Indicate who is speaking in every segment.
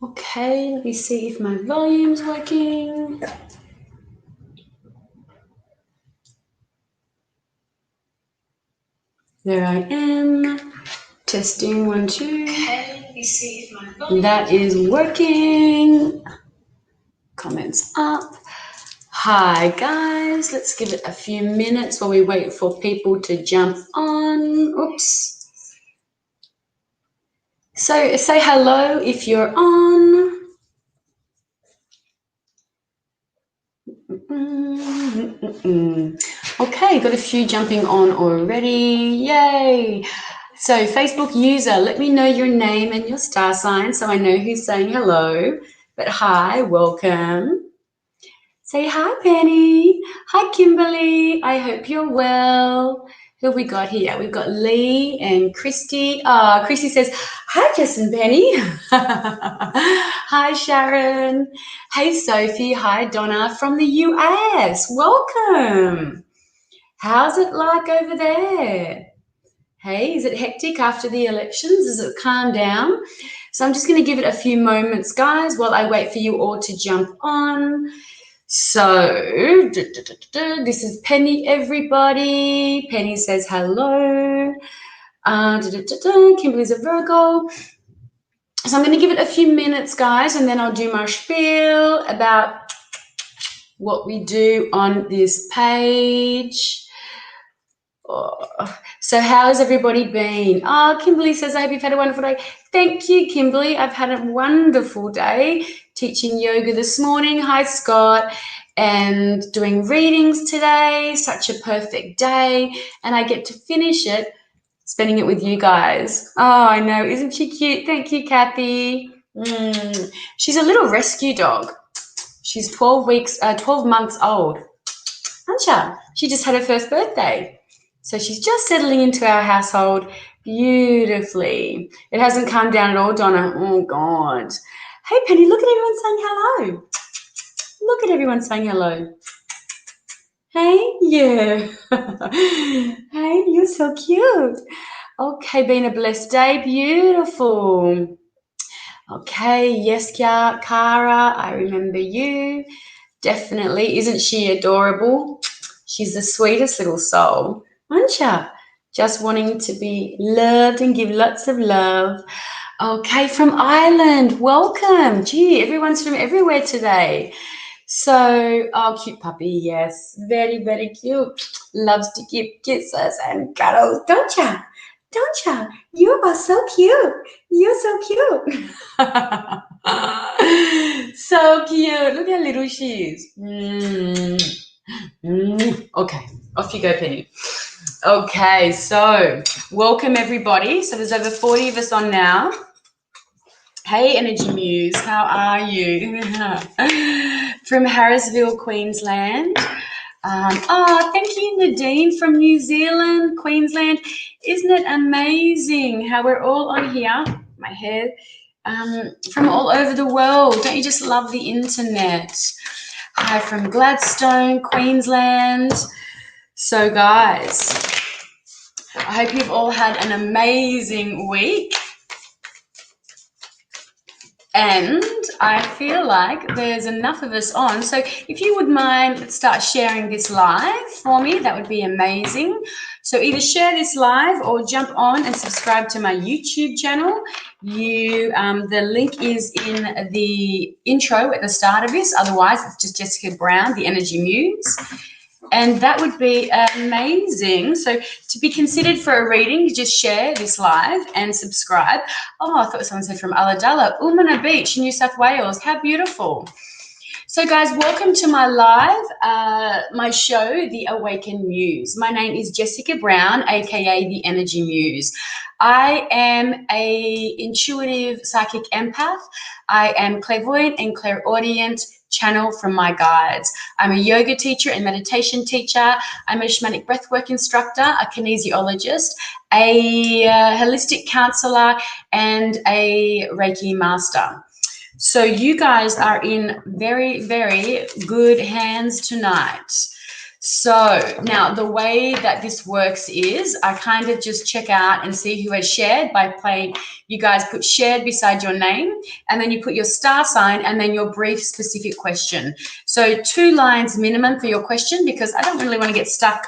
Speaker 1: Okay, let me see if my volume's working. There I am. Testing 1, 2.
Speaker 2: Okay, let me see if my volume.
Speaker 1: That is working. Comments up. Hi guys, let's give it a few minutes while we wait for people to jump on. Oops. So say hello if you're on. Okay, got a few jumping on already. Yay! So Facebook user, let me know your name and your star sign so I know who's saying hello. But hi, welcome. Say hi, Penny. Hi, Kimberly. I hope you're well. Who have we got here? We've got Lee and Christy. Christy says, hi, Jess and Penny. Hi, Sharon. Hey, Sophie. Hi, Donna from the US. Welcome. How's it like over there? Hey, is it hectic after the elections? Is it calmed down? So I'm just going to give it a few moments, guys, while I wait for you all to jump on. So, this is Penny, everybody. Penny says hello. Kimberly's a Virgo. So I'm going to give it a few minutes, guys, and then I'll do my spiel about what we do on this page. So how has everybody been? Kimberly says, I hope you've had a wonderful day. Thank you, Kimberly. I've had a wonderful day teaching yoga this morning. Hi, Scott. And doing readings today. Such a perfect day. And I get to finish it, spending it with you guys. Oh, I know. Isn't she cute? Thank you, Kathy. She's a little rescue dog. She's 12 months old. Ancha, she just had her first birthday. So she's just settling into our household beautifully. It hasn't calmed down at all, Donna. Oh, God. Hey, Penny, look at everyone saying hello. Look at everyone saying hello. Hey, yeah. Hey, you're so cute. Okay, been a blessed day. Beautiful. Okay, yes, Cara, I remember you. Definitely. Isn't she adorable? She's the sweetest little soul. Mancha, just wanting to be loved and give lots of love. Okay, from Ireland, welcome. Gee, everyone's from everywhere today. So, cute puppy, yes, very, very cute. Loves to give kisses and cuddles, don't ya? Don't ya? You are so cute. You're so cute. So cute. Look how little she is. Okay, off you go, Penny. Okay, so welcome everybody. So there's over 40 of us on now. Hey, Energy Muse, how are you? From Harrisville, Queensland. Thank you, Nadine from New Zealand, Queensland. Isn't it amazing how we're all on here? My hair. From all over the world. Don't you just love the internet? Hi from Gladstone, Queensland. So, guys, I hope you've all had an amazing week. And I feel like there's enough of us on. So if you would mind, let's start sharing this live for me. That would be amazing. So either share this live or jump on and subscribe to my YouTube channel. The link is in the intro at the start of this. Otherwise, it's just Jessica Brown, the Energy Muse. And that would be amazing. So to be considered for a reading, you just share this live and subscribe. Oh, I thought someone said from Ulladulla, Umina Beach, New South Wales. How beautiful. So guys, welcome to my live, my show, The Awakened Muse. My name is Jessica Brown, aka The Energy Muse. I am a intuitive psychic empath. I am clairvoyant and clairaudient channel from my guides. I'm a yoga teacher and meditation teacher. I'm a shamanic breathwork instructor, a kinesiologist, a holistic counselor, and a Reiki master. So you guys are in very, very good hands tonight. So now the way that this works is I kind of just check out and see who has shared by playing. You guys put shared beside your name, and then you put your star sign and then your brief specific question. So 2 lines minimum for your question, because I don't really want to get stuck,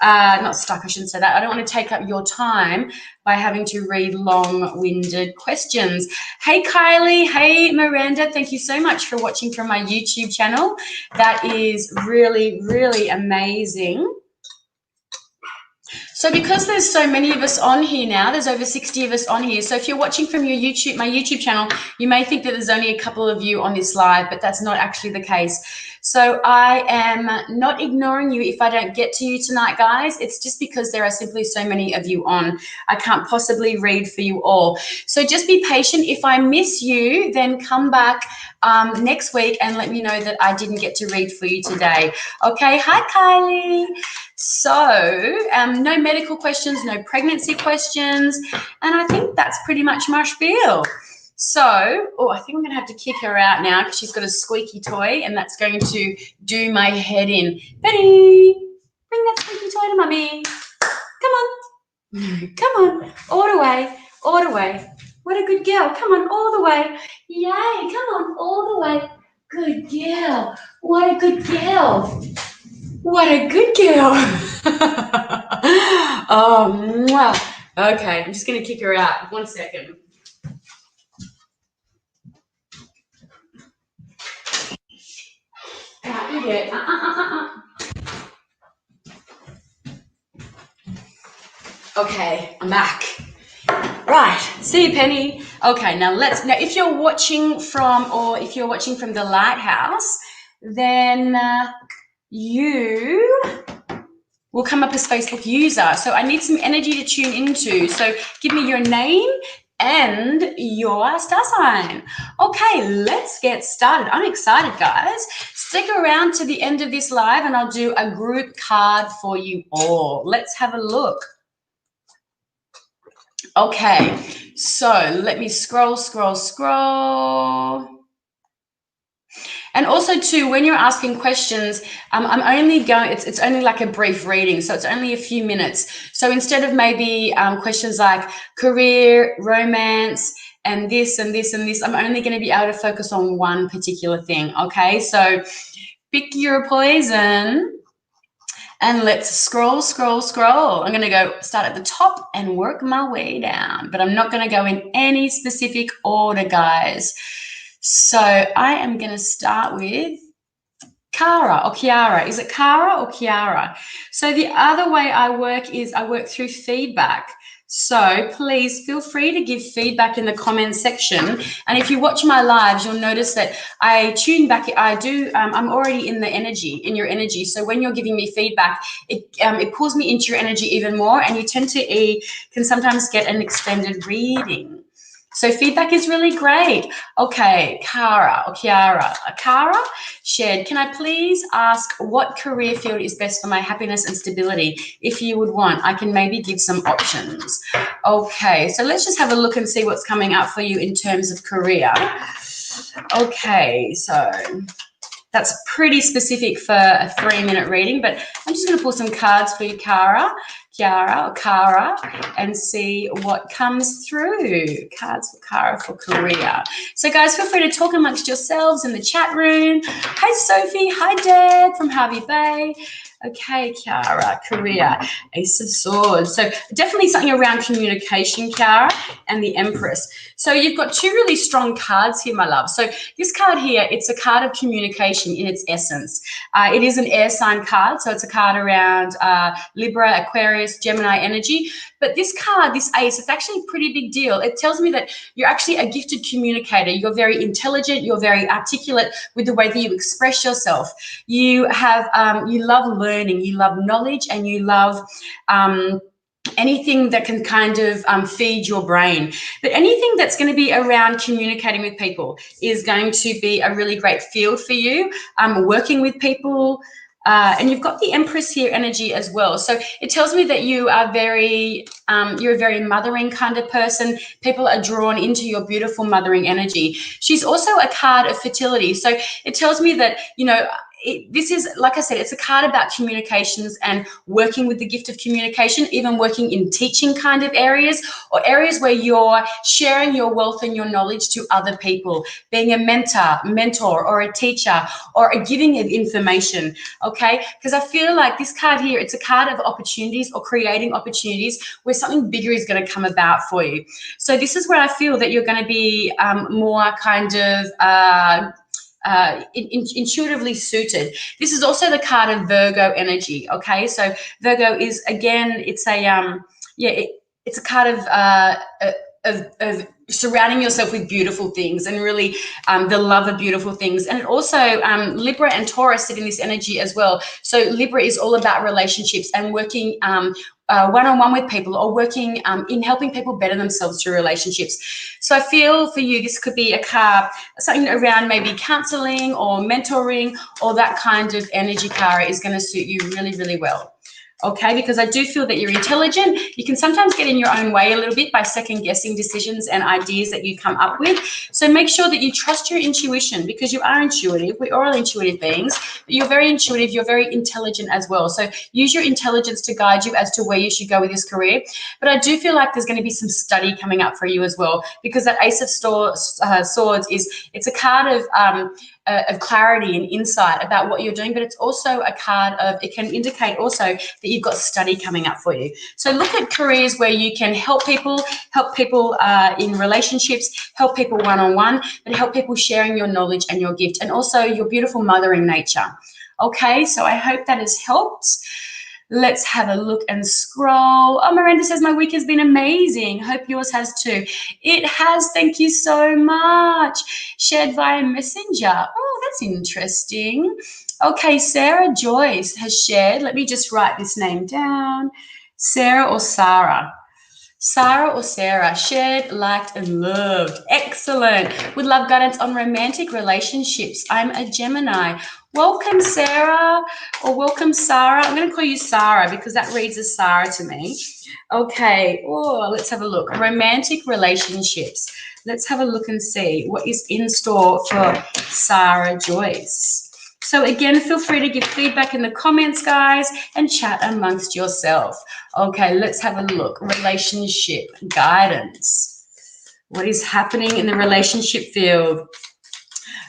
Speaker 1: not stuck, I shouldn't say that. I don't want to take up your time by having to read long-winded questions. Hey, Kylie. Hey, Miranda. Thank you so much for watching from my YouTube channel. That is really, really amazing. So because there's so many of us on here now, there's over 60 of us on here. So if you're watching from your YouTube, my YouTube channel, you may think that there's only a couple of you on this live, but that's not actually the case. So I am not ignoring you if I don't get to you tonight, guys. It's just because there are simply so many of you on. I can't possibly read for you all. So just be patient. If I miss you, then come back next week and let me know that I didn't get to read for you today. Okay, hi, Kylie. So no medical questions, no pregnancy questions, and I think that's pretty much my spiel. So, I think I'm going to have to kick her out now because she's got a squeaky toy and that's going to do my head in. Betty, bring that squeaky toy to Mummy. Come on. Come on. All the way. All the way. What a good girl. Come on, all the way. Yay. Come on, all the way. Good girl. What a good girl. What a good girl. Oh, mwah. Okay, I'm just going to kick her out. 1 second. Okay, I'm back. Right, see you, Penny. Okay, now if you're watching from the lighthouse, then you will come up as Facebook user. So I need some energy to tune into. So give me your name and your star sign. Okay, let's get started. I'm excited, guys. Stick around to the end of this live and I'll do a group card for you all. Let's have a look. Okay, so let me scroll. And also too, when you're asking questions, I'm only going, it's only like a brief reading, so it's only a few minutes. So instead of maybe questions like career, romance, and this and this and this, I'm only going to be able to focus on one particular thing, okay? So pick your poison and let's scroll. I'm going to go start at the top and work my way down, but I'm not going to go in any specific order, guys. So I am going to start with Kara or Kiara. Is it Kara or Kiara? So the other way I work is I work through feedback. So please feel free to give feedback in the comments section. And if you watch my lives, you'll notice that I tune back. I'm already in your energy. So when you're giving me feedback, it pulls me into your energy even more. And you can sometimes get an extended reading. So feedback is really great. Okay, Kara or Kiara. Kara shared, can I please ask what career field is best for my happiness and stability? If you would want, I can maybe give some options. Okay, so let's just have a look and see what's coming up for you in terms of career. Okay, so that's pretty specific for a 3-minute reading, but I'm just going to pull some cards for you, Kiara or Kara, and see what comes through. Cards for Kara for career. So guys, feel free to talk amongst yourselves in the chat room. Hi, Sophie. Hi, Deb from Harvey Bay. Okay, Kiara, career, Ace of Swords. So definitely something around communication, Kiara, and the Empress. So you've got 2 really strong cards here, my love. So this card here, it's a card of communication in its essence. It is an air sign card, so it's a card around Libra, Aquarius, Gemini energy. But this card, this Ace, it's actually a pretty big deal. It tells me that you're actually a gifted communicator. You're very intelligent. You're very articulate with the way that you express yourself. You love learning. You love knowledge, and you love anything that can kind of feed your brain. But anything that's going to be around communicating with people is going to be a really great field for you. Working with people. And you've got the Empress here energy as well. So it tells me that you are you're a very mothering kind of person. People are drawn into your beautiful mothering energy. She's also a card of fertility. So it tells me that, this is, like I said, it's a card about communications and working with the gift of communication, even working in teaching kind of areas, or areas where you're sharing your wealth and your knowledge to other people, being a mentor, or a teacher, or a giving of information, okay? Because I feel like this card here, it's a card of opportunities or creating opportunities where something bigger is going to come about for you. So this is where I feel that you're going to be more kind of intuitively suited. This is also the card of Virgo energy, okay? So Virgo is, again, it's a it's a card of surrounding yourself with beautiful things and really the love of beautiful things. And it also Libra and Taurus sit in this energy as well. So Libra is all about relationships and working one-on-one with people, or working in helping people better themselves through relationships. So I feel for you, this could be a card, something around maybe counseling or mentoring, or that kind of energy card is going to suit you really, really well. Okay, because I do feel that you're intelligent. You can sometimes get in your own way a little bit by second guessing decisions and ideas that you come up with. So make sure that you trust your intuition, because you are intuitive. We're all intuitive beings, but you're very intuitive. You're very intelligent as well. So use your intelligence to guide you as to where you should go with this career. But I do feel like there's going to be some study coming up for you as well, because that Ace of Swords it's a card of clarity and insight about what you're doing, but it's also a card of, it can indicate also that you've got study coming up for you. So look at careers where you can help people in relationships, help people one-on-one, but help people sharing your knowledge and your gift, and also your beautiful mothering nature. Okay, so I hope that has helped. Let's have a look and scroll. Oh, Miranda says, my week has been amazing. Hope yours has too. It has. Thank you so much. Shared via Messenger. Oh, that's interesting. Okay, Sarah Joyce has shared. Let me just write this name down. Sarah or Sarah? Sarah or Sarah, shared, liked, and loved. Excellent. Would love guidance on romantic relationships. I'm a Gemini. Welcome, Sarah, or welcome, Sarah. I'm going to call you Sarah because that reads as Sarah to me. Okay. Oh, let's have a look. Romantic relationships. Let's have a look and see what is in store for Sarah Joyce. So again, feel free to give feedback in the comments, guys, and chat amongst yourself. Okay, let's have a look. Relationship guidance. What is happening in the relationship field?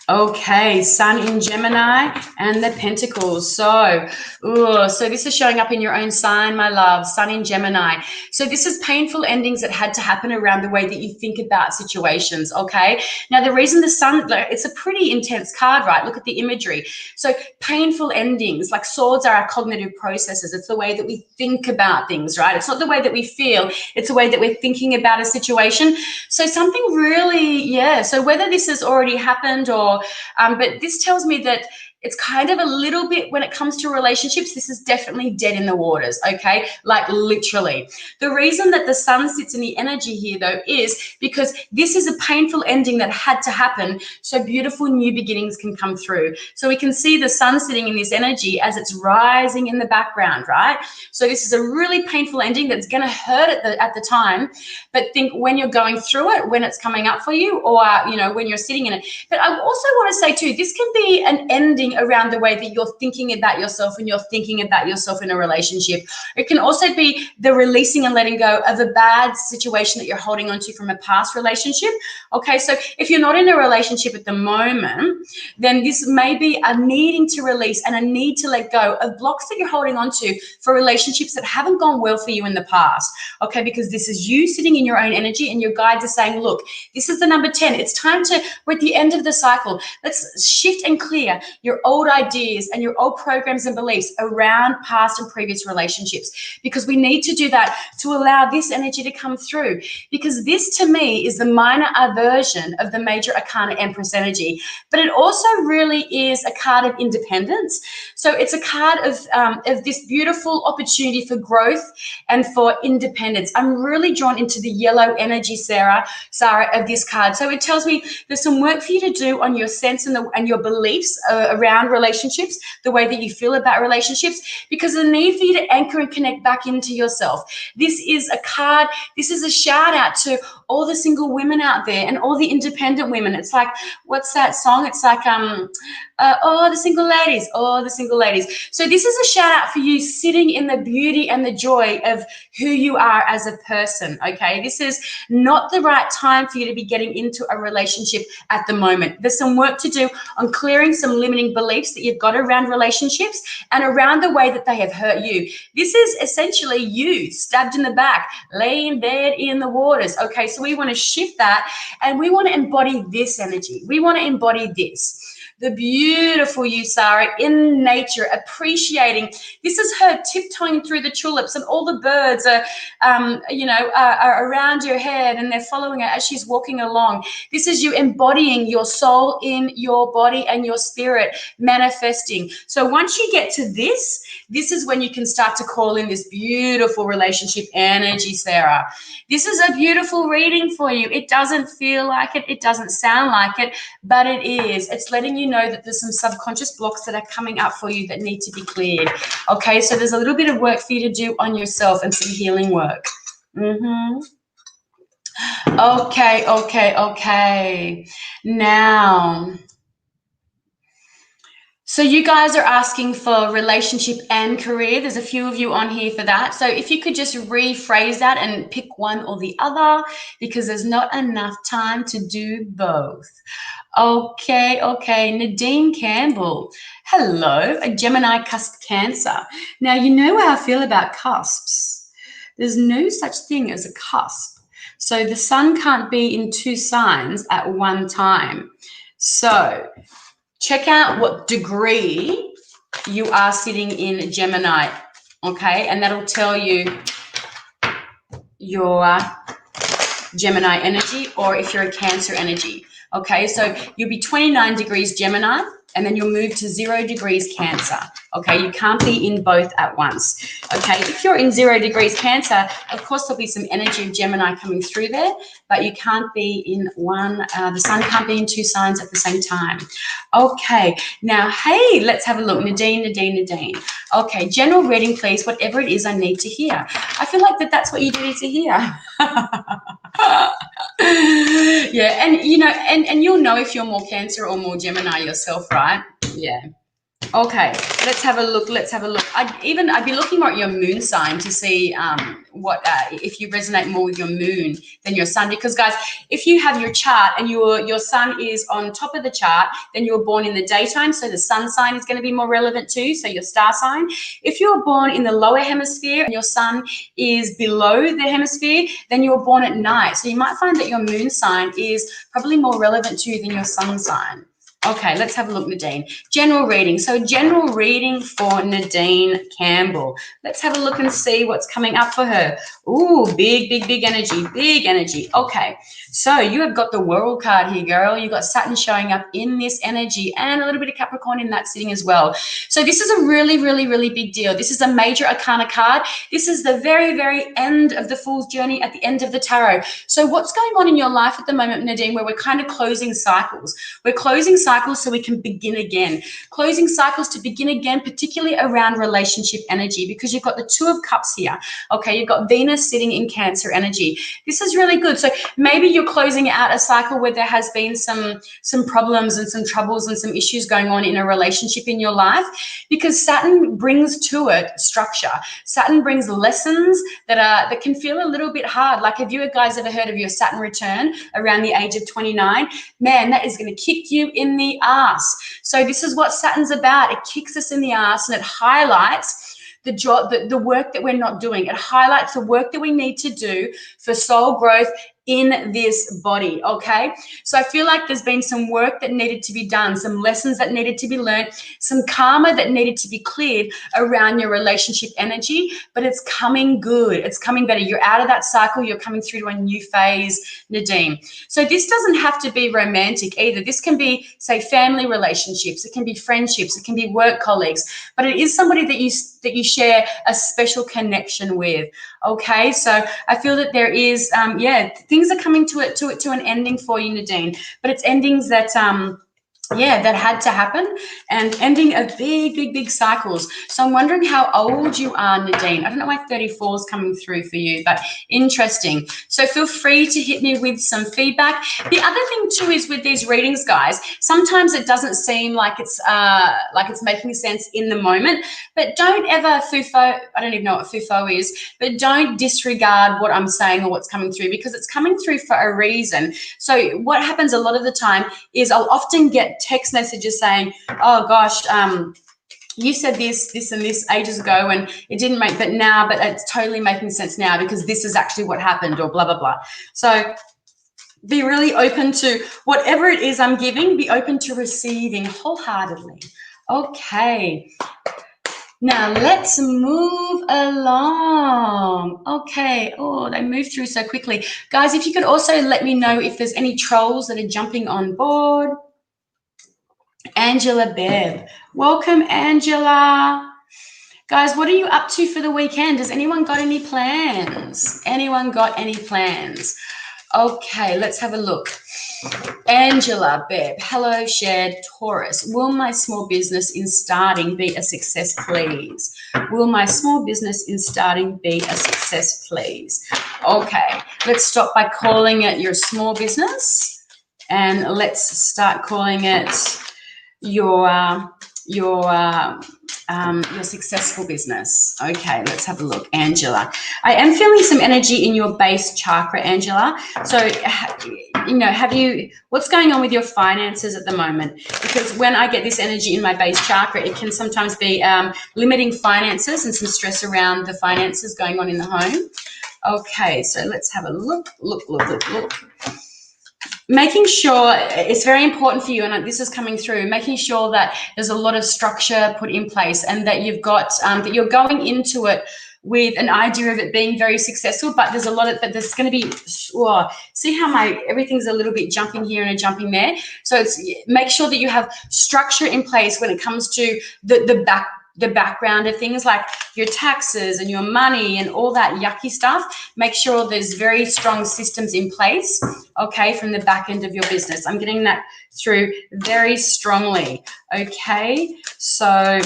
Speaker 1: Okay, Sun in Gemini and the Pentacles. So this is showing up in your own sign, my love, Sun in Gemini. So this is painful endings that had to happen around the way that you think about situations, okay? Now, the reason the Sun, it's a pretty intense card, right? Look at the imagery. So painful endings, like swords are our cognitive processes. It's the way that we think about things, right? It's not the way that we feel. It's the way that we're thinking about a situation. So something really, so whether this has already happened or but this tells me that it's kind of a little bit, when it comes to relationships, this is definitely dead in the waters, okay? Like literally. The reason that the Sun sits in the energy here, though, is because this is a painful ending that had to happen so beautiful new beginnings can come through. So we can see the Sun sitting in this energy as it's rising in the background, right? So this is a really painful ending that's going to hurt at the time, but think when you're going through it, when it's coming up for you, or when you're sitting in it. But I also want to say too, this can be an ending around the way that you're thinking about yourself and you're thinking about yourself in a relationship. It can also be the releasing and letting go of a bad situation that you're holding on to from a past relationship. Okay, so if you're not in a relationship at the moment, then this may be a needing to release and a need to let go of blocks that you're holding on to for relationships that haven't gone well for you in the past. Okay, because this is you sitting in your own energy and your guides are saying, look, this is the number 10. It's time we're at the end of the cycle. Let's shift and clear your old ideas and your old programs and beliefs around past and previous relationships, because we need to do that to allow this energy to come through, because this to me is the minor version of the major arcana Empress energy, but it also really is a card of independence. So it's a card of this beautiful opportunity for growth and for independence. I'm really drawn into the yellow energy, Sarah, of this card. So it tells me there's some work for you to do on your sense and your beliefs around around relationships, the way that you feel about relationships, because the need for you to anchor and connect back into yourself. This is a card. This is a shout out to all the single women out there and all the independent women. It's like, what's that song? It's like, oh, the single ladies, oh, the single ladies. So this is a shout out for you sitting in the beauty and the joy of who you are as a person, okay? This is not the right time for you to be getting into a relationship at the moment. There's some work to do on clearing some limiting beliefs that you've got around relationships and around the way that they have hurt you. This is essentially you stabbed in the back, laying dead in the waters, okay? So we want to shift that and we want to embody this energy. We want to embody this. The beautiful you, Sarah, in nature, appreciating. This is her tiptoeing through the tulips, and all the birds are, are around your head, and they're following her as she's walking along. This is you embodying your soul in your body and your spirit, manifesting. So once you get to this is when you can start to call in this beautiful relationship energy, Sarah. This is a beautiful reading for you. It doesn't feel like it. It doesn't sound like it, but it is. It's letting you know that there's some subconscious blocks that are coming up for you that need to be cleared. Okay, so there's a little bit of work for you to do on yourself and some healing work. Okay. Now, so you guys are asking for relationship and career. There's a few of you on here for that. So if you could just rephrase that and pick one or the other, because there's not enough time to do both. Okay. Nadine Campbell. Hello, a Gemini cusp Cancer. Now, you know how I feel about cusps. There's no such thing as a cusp. So the sun can't be in two signs at one time. So check out what degree you are sitting in Gemini, okay? And that'll tell you your Gemini energy, or if you're a Cancer energy, okay? So you'll be 29 degrees Gemini, and then you'll move to 0 degrees Cancer, okay? You can't be in both at once, okay? If you're in 0 degrees Cancer, of course, there'll be some energy of Gemini coming through there, but you can't be in one, the sun can't be in two signs at the same time. Okay, now, hey, let's have a look. Nadine. Okay, general reading, please, whatever it is I need to hear. I feel like that's what you need to hear. Yeah, and you know, and you'll know if you're more Cancer or more Gemini yourself, right? Yeah. Okay, let's have a look. I'd be looking more at your moon sign to see what if you resonate more with your moon than your sun. Because guys, if you have your chart and your sun is on top of the chart, then you're born in the daytime, so the sun sign is going to be more relevant too. So your star sign. If you're born in the lower hemisphere and your sun is below the hemisphere, then you're born at night. So you might find that your moon sign is probably more relevant to you than your sun sign. Okay, let's have a look, Nadine. General reading. So general reading for Nadine Campbell. Let's have a look and see what's coming up for her. Ooh, big energy. Okay, so you have got the World card here, girl. You've got Saturn showing up in this energy and a little bit of Capricorn in that sitting as well. So this is a really big deal. This is a major arcana card. This is the very end of the Fool's journey at the end of the tarot. So what's going on in your life at the moment, Nadine, where we're kind of closing cycles? We're closing cycles so we can begin again. Closing cycles to begin again, particularly around relationship energy, because you've got the Two of Cups here. Okay, you've got Venus sitting in Cancer energy. This is really good. So maybe you're closing out a cycle where there has been some problems and some troubles and some issues going on in a relationship in your life, because Saturn brings to it structure. Saturn brings lessons that can feel a little bit hard. Like, have you guys ever heard of your Saturn return around the age of 29? Man, that is going to kick you in the ass. So this is what Saturn's about. It kicks us in the ass and it highlights the work that we're not doing. It highlights the work that we need to do for soul growth in this body, okay? So I feel like there's been some work that needed to be done, some lessons that needed to be learned, some karma that needed to be cleared around your relationship energy, but it's coming good. It's coming better. You're out of that cycle. You're coming through to a new phase, Nadine. So this doesn't have to be romantic either. This can be, say, family relationships. It can be friendships. It can be work colleagues, but it is somebody that you share a special connection with, okay? So I feel that there is, things are coming to an ending for you, Nadine, but it's endings that yeah, that had to happen, and ending a big cycles. So I'm wondering how old you are, Nadine. I don't know why 34 is coming through for you, but interesting. So feel free to hit me with some feedback. The other thing too is with these readings, guys, sometimes it doesn't seem like it's making sense in the moment, but don't ever FUFO, I don't even know what FUFO is, but don't disregard what I'm saying or what's coming through, because it's coming through for a reason. So what happens a lot of the time is I'll often get text messages saying, oh gosh, you said this and this ages ago and it didn't make, but it's totally making sense now because this is actually what happened, or blah, blah, blah. So be really open to whatever it is I'm giving, be open to receiving wholeheartedly. Okay. Now let's move along. Okay. Oh, they moved through so quickly. Guys, if you could also let me know if there's any trolls that are jumping on board. Angela Bev. Welcome, Angela. Guys, what are you up to for the weekend? Has anyone got any plans? Anyone got any plans? Okay, let's have a look. Angela Bev. Hello, shared Taurus. Will my small business in starting be a success, please? Will my small business in starting be a success, please? Okay, let's stop by calling it your small business, and let's start calling it your successful business. Okay, let's have a look. Angela, I am feeling some energy in your base chakra, Angela. So, what's going on with your finances at the moment? Because when I get this energy in my base chakra, it can sometimes be limiting finances and some stress around the finances going on in the home. Okay, so let's have a look. Making sure it's very important for you, and this is coming through, making sure that there's a lot of structure put in place, and that you've got that you're going into it with an idea of it being very successful, but there's going to be, see how everything's a little bit jumping here and a jumping there. So make sure that you have structure in place when it comes to the background of things like your taxes and your money and all that yucky stuff. Make sure there's very strong systems in place, okay, from the back end of your business. I'm getting that through very strongly, okay? So,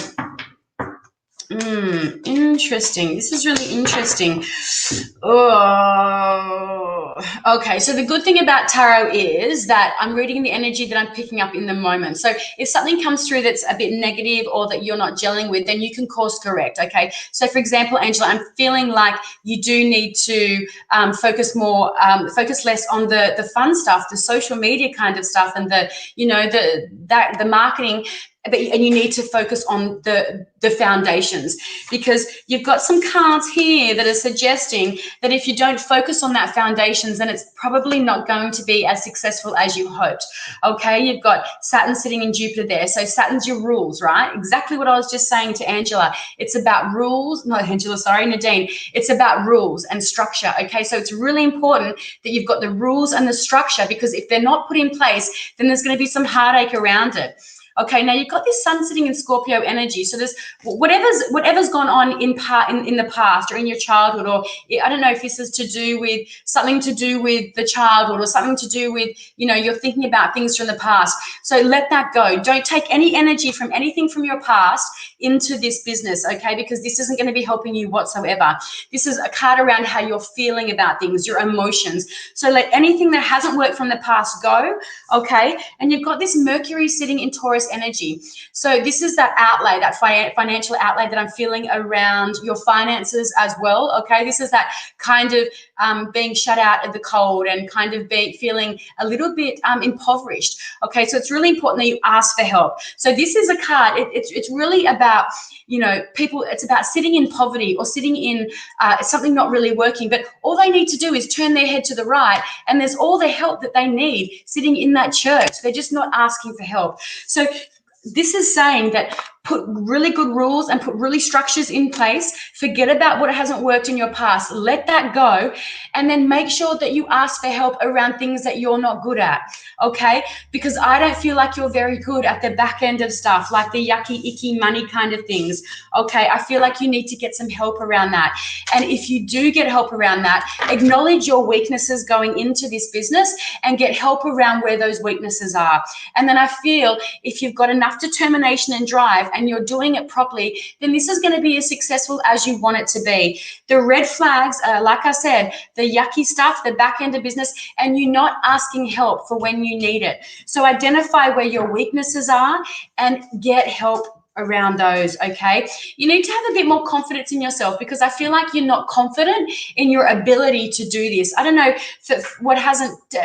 Speaker 1: interesting. This is really interesting. Oh, okay. So the good thing about tarot is that I'm reading the energy that I'm picking up in the moment. So if something comes through that's a bit negative or that you're not gelling with, then you can course correct, okay? So for example, Angela, I'm feeling like you do need to focus less on the fun stuff, the social media kind of stuff, and the marketing. And you need to focus on the foundations, because you've got some cards here that are suggesting that if you don't focus on that foundations, then it's probably not going to be as successful as you hoped. Okay, you've got Saturn sitting in Jupiter there. So Saturn's your rules, right? Exactly what I was just saying to Angela. It's about rules, not Angela, sorry, Nadine. It's about rules and structure. Okay, so it's really important that you've got the rules and the structure, because if they're not put in place, then there's going to be some heartache around it. Okay, now you've got this sun sitting in Scorpio energy. So there's whatever's gone on in the past or in your childhood, or I don't know if this is something to do with the childhood, or something to do with, you're thinking about things from the past. So let that go. Don't take any energy from anything from your past into this business, okay? Because this isn't going to be helping you whatsoever. This is a card around how you're feeling about things, your emotions. So let anything that hasn't worked from the past go, okay? And you've got this Mercury sitting in Taurus energy. So this is that outlay, that financial outlay that I'm feeling around your finances as well, okay? This is that kind of being shut out of the cold and kind of feeling a little bit impoverished, okay? So it's really important that you ask for help. So this is a card, it's really about, people, it's about sitting in poverty or sitting in something not really working, but all they need to do is turn their head to the right, and there's all the help that they need sitting in that church. They're just not asking for help. So this is saying that put really good rules and put really structures in place. Forget about what hasn't worked in your past. Let that go. And then make sure that you ask for help around things that you're not good at, okay? Because I don't feel like you're very good at the back end of stuff, like the yucky, icky money kind of things, okay? I feel like you need to get some help around that. And if you do get help around that, acknowledge your weaknesses going into this business and get help around where those weaknesses are. And then I feel if you've got enough determination and drive and you're doing it properly, then this is going to be as successful as you want it to be. The red flags are, like I said, the yucky stuff, the back end of business, and you're not asking help for when you need it. So identify where your weaknesses are and get help around those, okay? You need to have a bit more confidence in yourself, because I feel like you're not confident in your ability to do this. I don't know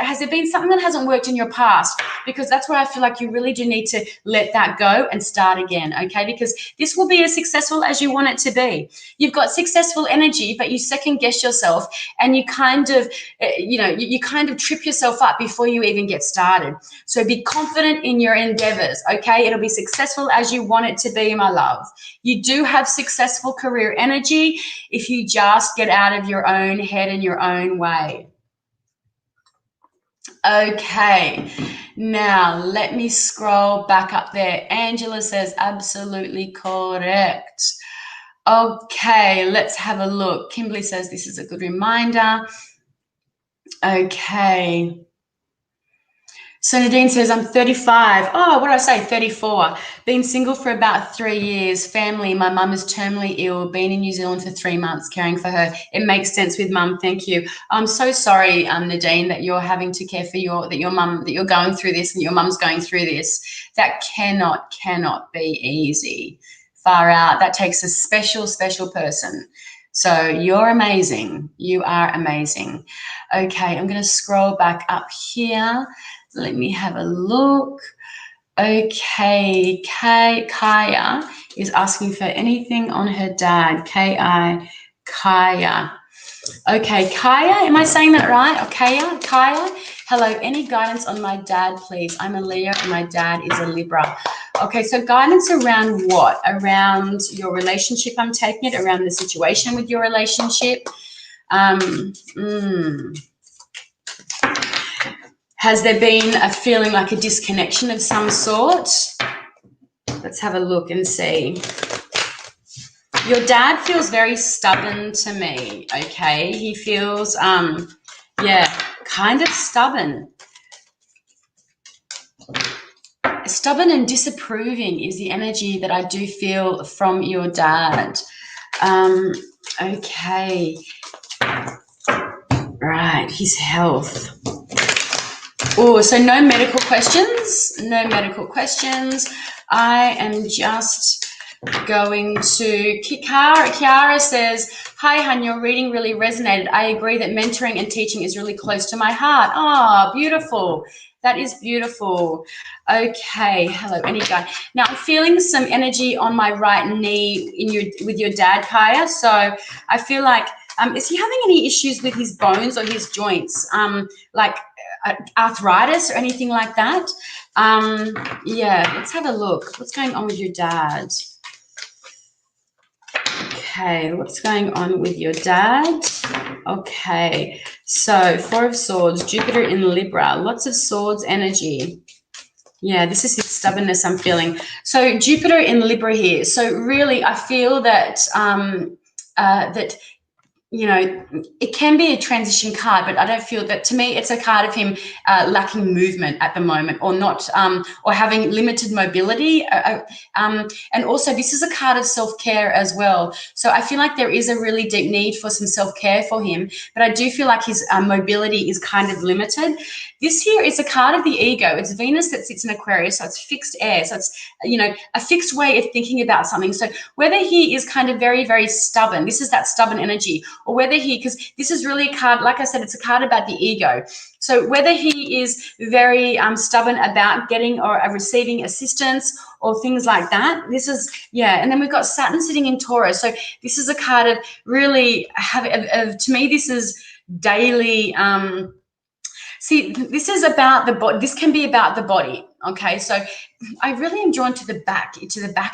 Speaker 1: has there been something that hasn't worked in your past? Because that's where I feel like you really do need to let that go and start again, okay? Because this will be as successful as you want it to be. You've got successful energy, but you second guess yourself and you kind of, you kind of trip yourself up before you even get started. So be confident in your endeavors, okay? It'll be successful as you want it to be, my love. You do have successful career energy if you just get out of your own head and your own way. Okay, now let me scroll back up there. Angela says absolutely correct. Okay, let's have a look. Kimberly says this is a good reminder. Okay. So Nadine says, I'm 35. Oh, what did I say? 34. Been single for about 3 years. Family, my mum is terminally ill. Been in New Zealand for 3 months caring for her. It makes sense with mum. Thank you. I'm so sorry, Nadine, that you're having to care for that you're going through this and your mum's going through this. That cannot be easy. Far out. That takes a special person. So you're amazing. You are amazing. Okay, I'm going to scroll back up here. Let me have a look. Okay, Kaya is asking for anything on her dad. Kaya. Okay, Kaya, am I saying that right? Okay, Kaya. Hello, any guidance on my dad, please? I'm a Leo and my dad is a Libra. Okay, so guidance around what? Around your relationship, I'm taking it, around the situation with your relationship. Has there been a feeling like a disconnection of some sort? Let's have a look and see. Your dad feels very stubborn to me, okay? He feels, kind of stubborn. Stubborn and disapproving is the energy that I do feel from your dad. Okay. Right, his health. Oh, so no medical questions. No medical questions. I am just going to Kiara says, hi, hun, your reading really resonated. I agree that mentoring and teaching is really close to my heart. Oh, beautiful. That is beautiful. Okay, hello, any guy. Now I'm feeling some energy on my right knee with your dad, Kaya. So I feel like, is he having any issues with his bones or his joints? Like arthritis or anything like that? Let's have a look. What's going on with your dad? Okay, what's going on with your dad? Okay, so 4 of Swords, Jupiter in Libra, lots of Swords energy. Yeah, this is his stubbornness I'm feeling. So Jupiter in Libra here. So really I feel that it can be a transition card, but I don't feel that. To me, it's a card of him lacking movement at the moment, or not, or having limited mobility. And also, this is a card of self-care as well. So I feel like there is a really deep need for some self-care for him, but I do feel like his mobility is kind of limited. This here is a card of the ego. It's Venus that sits in Aquarius, so it's fixed air. So it's, a fixed way of thinking about something. So whether he is kind of very, very stubborn, this is that stubborn energy, or whether because this is really a card, like I said, it's a card about the ego. So whether he is very stubborn about getting or receiving assistance or things like that, this is, and then we've got Saturn sitting in Taurus. So this is a card of really, to me, this is daily, See, this is about the body. This can be about the body. Okay, so I really am drawn to the back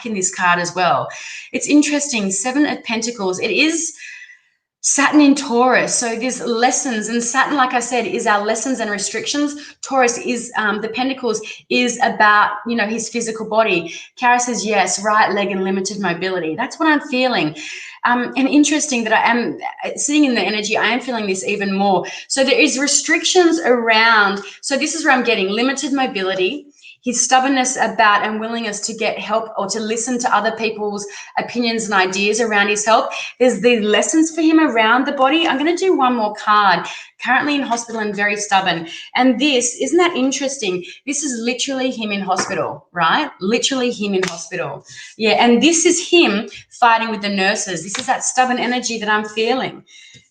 Speaker 1: in this card as well. It's interesting. 7 of Pentacles. It is Saturn in Taurus. So there's lessons, and Saturn, like I said, is our lessons and restrictions. Taurus is the Pentacles is about, you know, his physical body. Kara says yes, right leg and limited mobility. That's what I'm feeling. And interesting that I am sitting in the energy, I am feeling this even more. So there is restrictions around. So this is where I'm getting limited mobility, his stubbornness about and willingness to get help or to listen to other people's opinions and ideas around his help. There's the lessons for him around the body. I'm going to do one more card. Currently in hospital and very stubborn. And this, isn't that interesting? This is literally him in hospital, right? Literally him in hospital. Yeah, and this is him fighting with the nurses. This is that stubborn energy that I'm feeling.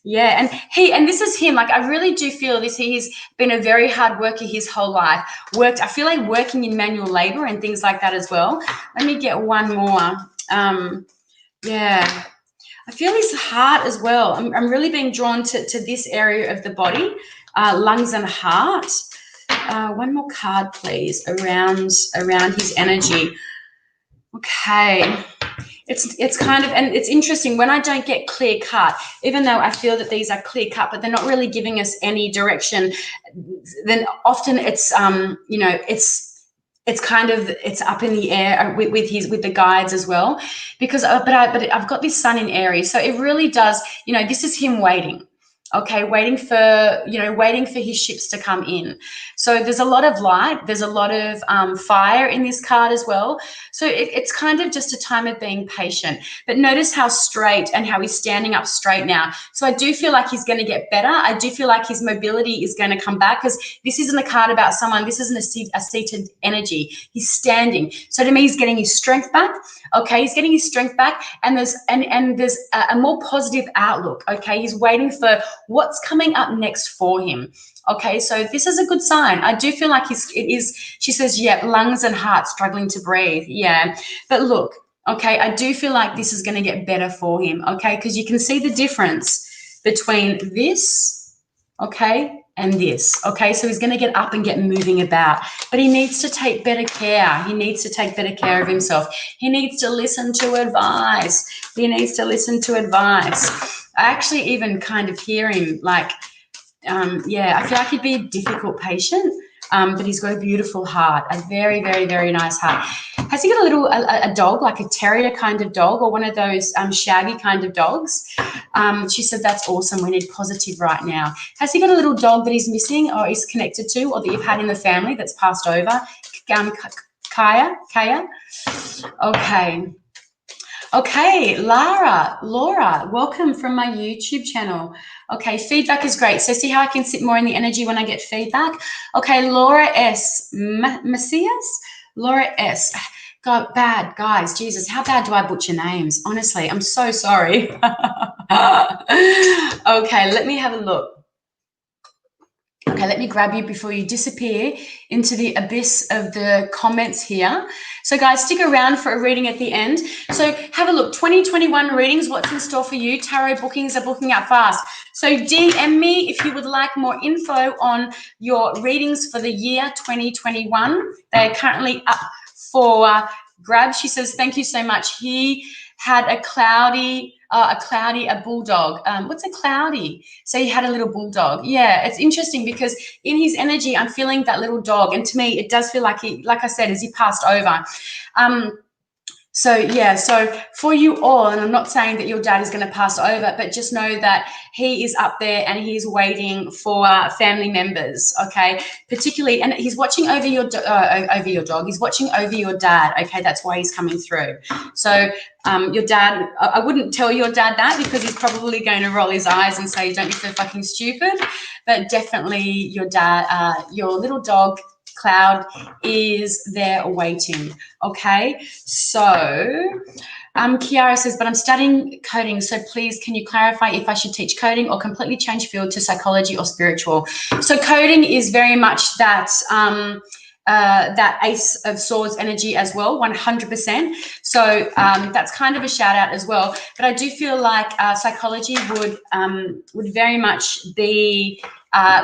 Speaker 1: Yeah, and this is him. Like, I really do feel this. He's been a very hard worker his whole life. I feel like working in manual labor and things like that as well. Let me get one more. Yeah. I feel his heart as well. I'm really being drawn to this area of the body, lungs and heart. One more card, please, around his energy. Okay. It's kind of, and it's interesting when I don't get clear cut, even though I feel that these are clear cut, but they're not really giving us any direction. Then often it's, you know, it's kind of, it's up in the air with the guides as well, because but I've got this sun in Aries, so it really does, you know, this is him waiting. Okay, waiting for his ships to come in. So there's a lot of light, there's a lot of fire in this card as well. So it's kind of just a time of being patient. But notice how straight and how he's standing up straight now. So I do feel like he's going to get better. I do feel like his mobility is going to come back, because this isn't a card about someone. This isn't a seated energy. He's standing. So to me, he's getting his strength back. Okay, he's getting his strength back, and there's a more positive outlook. Okay, he's waiting for what's coming up next for him. Okay, so this is a good sign. I do feel like she says, yeah, lungs and heart struggling to breathe. Yeah, but look, okay, I do feel like this is going to get better for him. Okay, because you can see the difference between this, okay, and this. Okay, so he's going to get up and get moving about, but he needs to take better care. He needs to take better care of himself. He needs to listen to advice. He needs to listen to advice. I actually even kind of hear him like, yeah, I feel like he'd be a difficult patient, but he's got a beautiful heart, a very, very, very nice heart. Has he got a dog, like a terrier kind of dog, or one of those shaggy kind of dogs? She said, that's awesome. We need positive right now. Has he got a little dog that he's missing or is connected to, or that you've had in the family that's passed over? Kaya? Okay, Laura, welcome from my YouTube channel. Okay, feedback is great. So see how I can sit more in the energy when I get feedback? Okay, Laura S. Macias? Laura S. God, bad, guys. Jesus, how bad do I butcher names? Honestly, I'm so sorry. Okay, let me have a look. Okay, let me grab you before you disappear into the abyss of the comments here. So guys, stick around for a reading at the end. So have a look, 2021 readings, what's in store for you? Tarot bookings are booking out fast. So DM me if you would like more info on your readings for the year 2021. They're currently up for grabs. She says, thank you so much. He had a bulldog. What's a cloudy? So he had a little bulldog. Yeah, it's interesting because in his energy, I'm feeling that little dog. And to me, it does feel like like I said, as he passed over. So yeah, so for you all, and I'm not saying that your dad is going to pass over, but just know that he is up there and he's waiting for family members, okay? Particularly, and he's watching over your dog. He's watching over your dad, okay? That's why he's coming through. So your dad, I wouldn't tell your dad that because he's probably going to roll his eyes and say, don't be so fucking stupid. But definitely your dad, your little dog, Cloud, is there waiting. Okay, so Kiara says, but I'm studying coding, so please can you clarify if I should teach coding or completely change field to psychology or spiritual? So coding is very much that that Ace of Swords energy as well, 100%. So that's kind of a shout out as well. But I do feel like psychology would very much be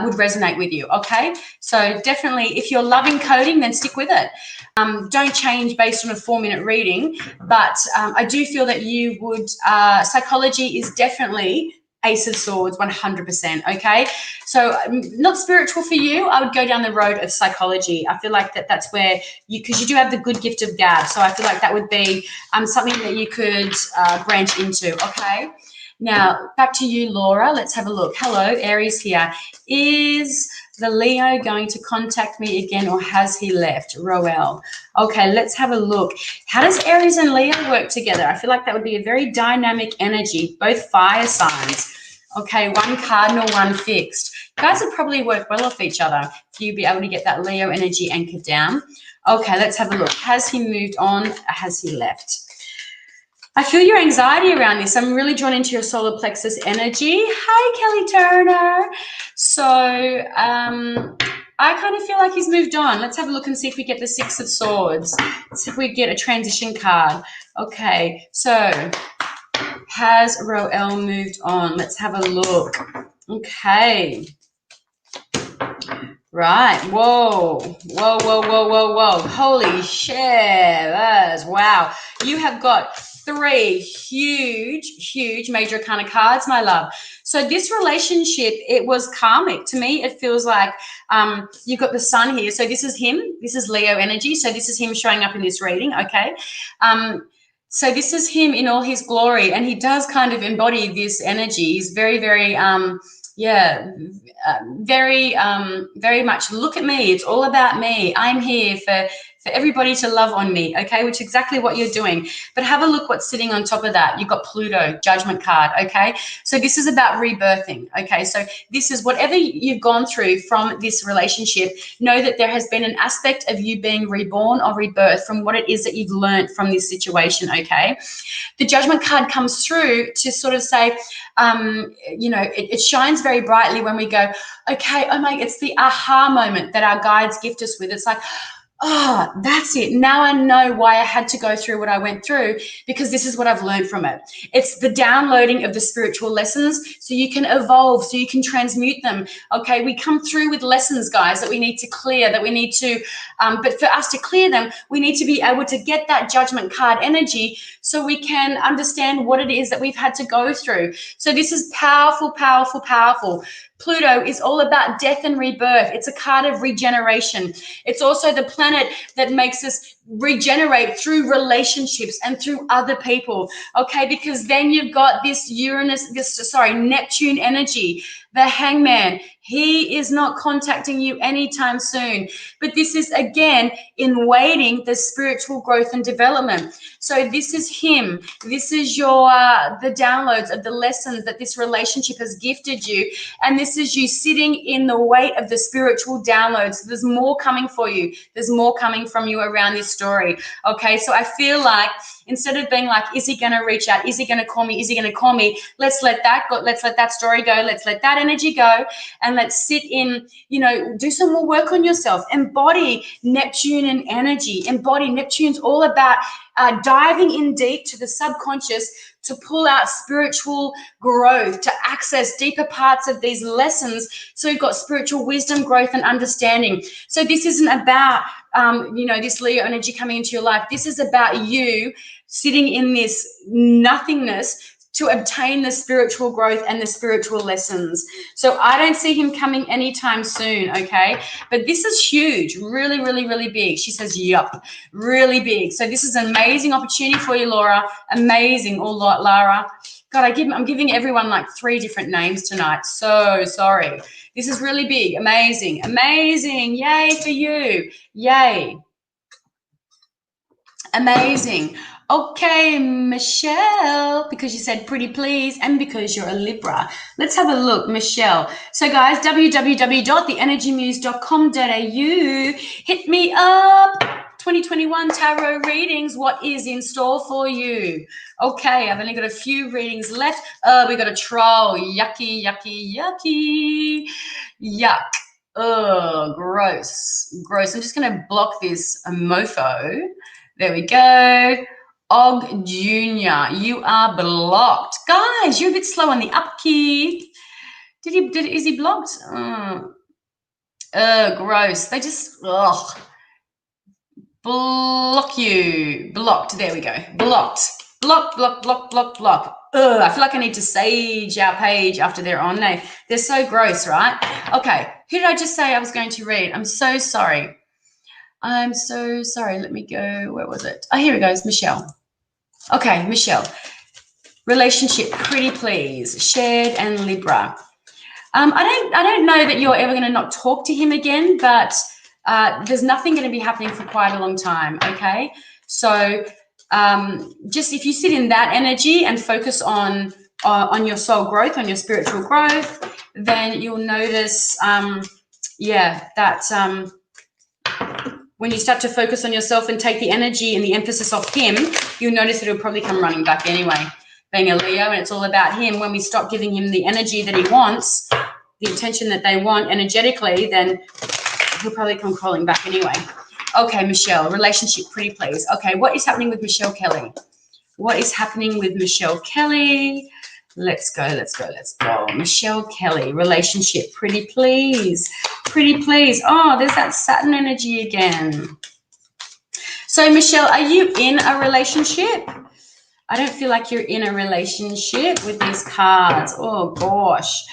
Speaker 1: would resonate with you. Okay, so definitely, if you're loving coding, then stick with it. Don't change based on a 4-minute reading. But I do feel that you would. Psychology is definitely Ace of Swords, 100%. Okay, so not spiritual for you. I would go down the road of psychology. I feel like that's where because you do have the good gift of gab. So I feel like that would be something that you could branch into. Okay. Now back to you, Laura. Let's have a look. Hello, Aries here. Is the Leo going to contact me again, or has he left? Roel. Okay, let's have a look. How does Aries and Leo work together? I feel like that would be a very dynamic energy, both fire signs. Okay, one cardinal, one fixed. You guys would probably work well off each other if you'd be able to get that Leo energy anchored down. Okay, let's have a look. Has he moved on? Has he left? I feel your anxiety around this. I'm really drawn into your solar plexus energy. Hi, Kelly Turner. So I kind of feel like he's moved on. Let's have a look and see if we get the Six of Swords. Let's see if we get a transition card. Okay, so has Roel moved on? Let's have a look. Okay. Right. Whoa. Whoa, whoa, whoa, whoa, whoa. Holy shit. Wow. You have got 3 huge major arcana cards, my love. So this relationship, it was karmic. To me, it feels like you've got the sun here. So this is him. This is Leo energy. So this is him showing up in this reading, okay? So this is him in all his glory, and he does kind of embody this energy. He's very, very very much look at me. It's all about me. I'm here for everybody to love on me, okay, which is exactly what you're doing. But have a look what's sitting on top of that. You've got Pluto, judgment card, okay? So this is about rebirthing, okay? So this is whatever you've gone through from this relationship, know that there has been an aspect of you being reborn or rebirth from what it is that you've learned from this situation, okay? The judgment card comes through to sort of say, it shines very brightly when we go, okay, oh my, it's the aha moment that our guides gift us with. It's like, oh, that's it. Now I know why I had to go through what I went through, because this is what I've learned from it. It's the downloading of the spiritual lessons so you can evolve, so you can transmute them. Okay, we come through with lessons, guys, that we need to clear, that we need to, but for us to clear them, we need to be able to get that judgment card energy so we can understand what it is that we've had to go through. So this is powerful, powerful, powerful. Pluto is all about death and rebirth. It's a card of regeneration. It's also the planet that makes us regenerate through relationships and through other people, okay? Because then you've got this Neptune energy, the hangman. He is not contacting you anytime soon, but this is again in waiting the spiritual growth and development. So this is him. This is your the downloads of the lessons that this relationship has gifted you, and this is you sitting in the weight of the spiritual downloads. There's more coming for you. There's more coming from you around this story. Okay, so I feel like instead of being like, is he going to reach out? Is he going to call me? Is he going to call me? Let's let that go. Let's let that story go. Let's let that energy go. And let's sit in, do some more work on yourself. Embody Neptune and energy. Embody Neptune's all about diving in deep to the subconscious to pull out spiritual growth, to access deeper parts of these lessons. So you've got spiritual wisdom, growth, and understanding. So this isn't about, this Leo energy coming into your life. This is about you sitting in this nothingness to obtain the spiritual growth and the spiritual lessons. So I don't see him coming anytime soon, okay? But this is huge, really, really, really big. She says, yup, really big. So this is an amazing opportunity for you, Laura. Amazing, or Lara. God, I'm giving everyone like 3 different names tonight. So sorry. This is really big, amazing, amazing. Yay for you. Yay. Amazing. Okay, Michelle, because you said pretty please and because you're a Libra. Let's have a look, Michelle. So guys, www.theenergymuse.com.au. Hit me up. 2021 tarot readings. What is in store for you? Okay, I've only got a few readings left. We got a troll. Yucky, yucky, yucky. Yuck. Oh, gross. Gross. I'm just going to block this mofo. There we go. Og Jr., you are blocked. Guys, you're a bit slow on the upkeep. Is he blocked? Gross. They just, block you. Blocked. There we go. Blocked. Block, block, block, block, block. I feel like I need to sage our page after they're on. No, they're so gross, right? Okay, who did I just say I was going to read? I'm so sorry. I'm so sorry. Let me go. Where was it? Oh, here it goes. Michelle. Okay, Michelle. Relationship, pretty please. Shared and Libra. I don't know that you're ever going to not talk to him again, but there's nothing going to be happening for quite a long time. Okay, so just if you sit in that energy and focus on your soul growth, on your spiritual growth, then you'll notice, that when you start to focus on yourself and take the energy and the emphasis off him, you'll notice that he'll probably come running back anyway. Being a Leo, and it's all about him. When we stop giving him the energy that he wants, the attention that they want energetically, then he'll probably come crawling back anyway. Okay, Michelle, relationship, pretty please. Okay, what is happening with Michelle Kelly? What is happening with Michelle Kelly? Let's go. Michelle Kelly, relationship, pretty please. Pretty please. Oh, there's that Saturn energy again. So, Michelle, are you in a relationship? I don't feel like you're in a relationship with these cards. Oh, gosh.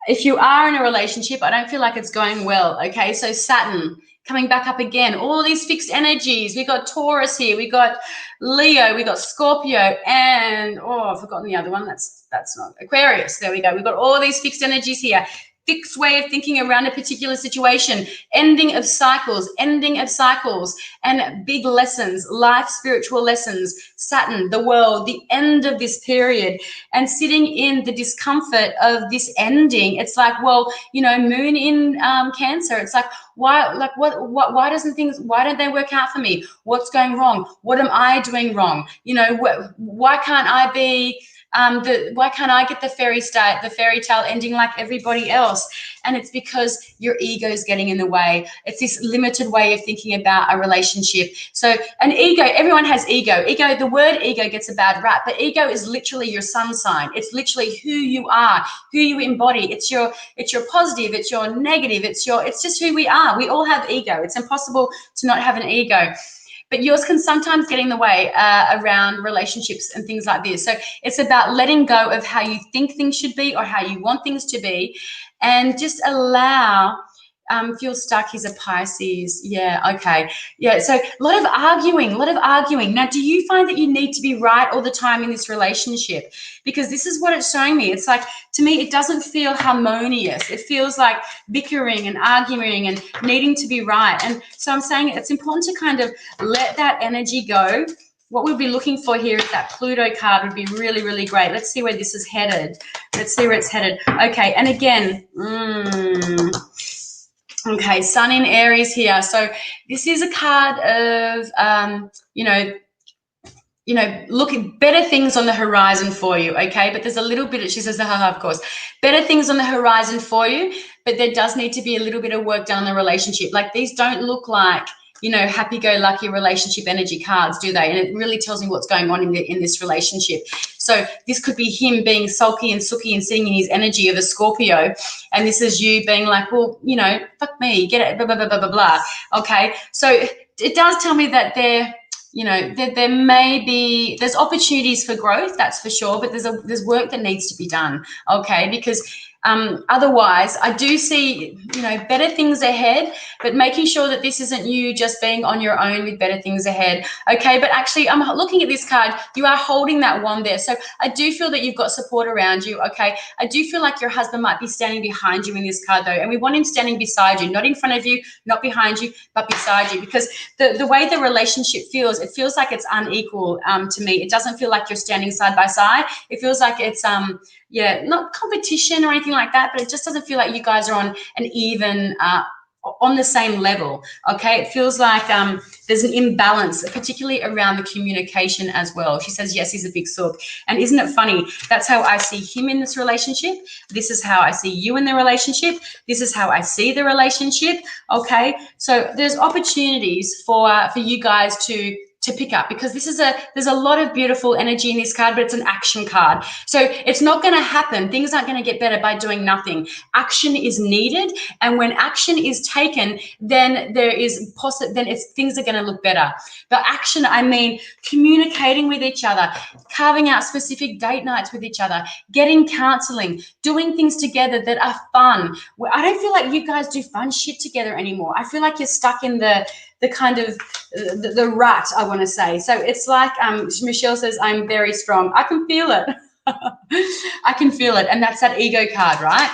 Speaker 1: If you are in a relationship, I don't feel like it's going well. Okay, so Saturn coming back up again. All these fixed energies. We got Taurus here. We got Leo. We got Scorpio. And, I've forgotten the other one. That's not Aquarius. There we go. We've got all these fixed energies here. Fixed way of thinking around a particular situation, ending of cycles, and big lessons, life spiritual lessons, Saturn, the world, the end of this period, and sitting in the discomfort of this ending. It's like, well, moon in Cancer. It's like, why don't they work out for me? What's going wrong? What am I doing wrong? Why can't I be why can't I get the fairy tale ending like everybody else? And it's because your ego is getting in the way. It's this limited way of thinking about a relationship. So an ego, everyone has ego. The word ego gets a bad rap, but ego is literally your sun sign. It's literally who you are, who you embody. It's your positive, it's your negative, it's just who we are. We all have ego. It's impossible to not have an ego. But yours can sometimes get in the way around relationships and things like this. So it's about letting go of how you think things should be or how you want things to be, and just allow. If you're stuck, he's a Pisces. Yeah, okay. Yeah, so a lot of arguing. Now, do you find that you need to be right all the time in this relationship? Because this is what it's showing me. It's like, to me, it doesn't feel harmonious. It feels like bickering and arguing and needing to be right. And so I'm saying it's important to kind of let that energy go. What we'll be looking for here is that Pluto card would be really, really great. Let's see where this is headed. Let's see where it's headed. Okay, and again, okay, Sun in Aries here. So this is a card of, look at better things on the horizon for you, okay? But there's a little bit, she says, of course, better things on the horizon for you, but there does need to be a little bit of work done on the relationship. Like, these don't look like, happy-go-lucky relationship energy cards, do they? And it really tells me what's going on in this relationship. So this could be him being sulky and sooky and sitting in his energy of a Scorpio, and this is you being like, well, fuck me, get it, blah, blah, blah, blah, blah, blah. Okay, so it does tell me that there may be, there's opportunities for growth, that's for sure, but there's work that needs to be done, okay? Because otherwise, I do see, better things ahead, but making sure that this isn't you just being on your own with better things ahead, okay? But actually, I'm looking at this card, you are holding that wand there. So I do feel that you've got support around you, okay? I do feel like your husband might be standing behind you in this card, though, and we want him standing beside you, not in front of you, not behind you, but beside you, because the way the relationship feels, it feels like it's unequal to me. It doesn't feel like you're standing side by side. It feels like it's not competition or anything like that, but it just doesn't feel like you guys are on an even on the same level. Okay, it feels like there's an imbalance, particularly around the communication as well. She says yes, he's a big sook. And isn't it funny? That's how I see him in this relationship. This is how I see you in the relationship. This is how I see the relationship. Okay, so there's opportunities for you guys to pick up, because there's a lot of beautiful energy in this card, but it's an action card. So it's not going to happen. Things aren't going to get better by doing nothing. Action is needed, and when action is taken, then things are going to look better. But action, I mean communicating with each other, carving out specific date nights with each other, getting counseling, doing things together that are fun. I don't feel like you guys do fun shit together anymore. I feel like you're stuck in the kind of the rut, I want to say. So it's like Michelle says, I'm very strong. I can feel it. I can feel it. And that's that ego card, right?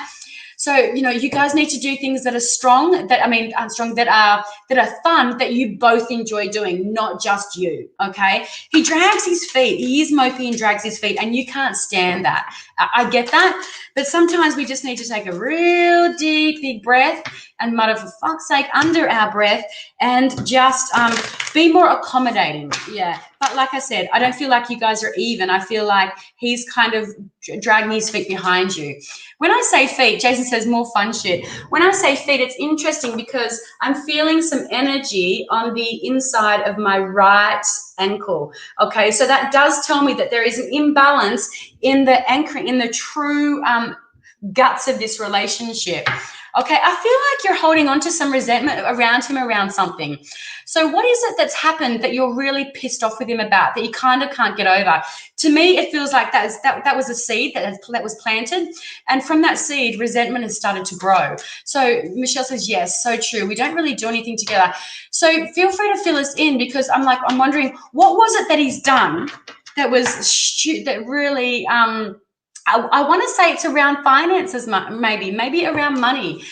Speaker 1: So, you know, you guys need to do things that are strong, that are fun, that you both enjoy doing, not just you, okay? He drags his feet. He is mopey and drags his feet, and you can't stand that. I get that, but sometimes we just need to take a real deep, big breath and mutter, for fuck's sake, under our breath, and just be more accommodating. Yeah, but like I said, I don't feel like you guys are even. I feel like he's kind of dragging his feet behind you. When I say feet, Jason says more fun shit. When I say feet, it's interesting because I'm feeling some energy on the inside of my right ankle. Okay, so that does tell me that there is an imbalance in the anchoring, in the true guts of this relationship. Okay, I feel like you're holding on to some resentment around him, around something. So what is it that's happened that you're really pissed off with him about, that you kind of can't get over? To me, it feels like that was a seed that was planted, and from that seed, resentment has started to grow. So Michelle says, yes, so true. We don't really do anything together. So feel free to fill us in, because I'm wondering, what was it that he's done that was that really I want to say it's around finances, maybe around money.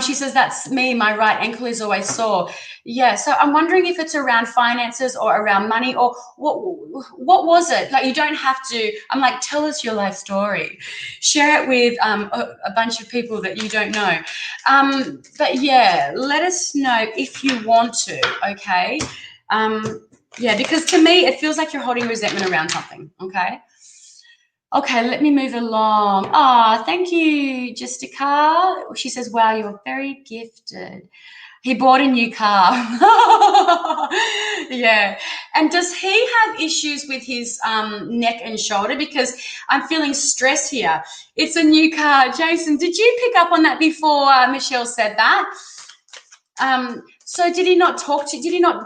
Speaker 1: She says, that's me. My right ankle is always sore. Yeah, so I'm wondering if it's around finances or around money, or what was it? Like, you don't have to. I'm like, tell us your life story. Share it with a bunch of people that you don't know. But yeah, let us know if you want to, okay? Yeah, because to me, it feels like you're holding resentment around something, okay? Okay, let me move along. Thank you, Justica. She says, wow, you're very gifted. He bought a new car. Yeah. And does he have issues with his neck and shoulder? Because I'm feeling stress here. It's a new car. Jason, did you pick up on that before Michelle said that? So did he not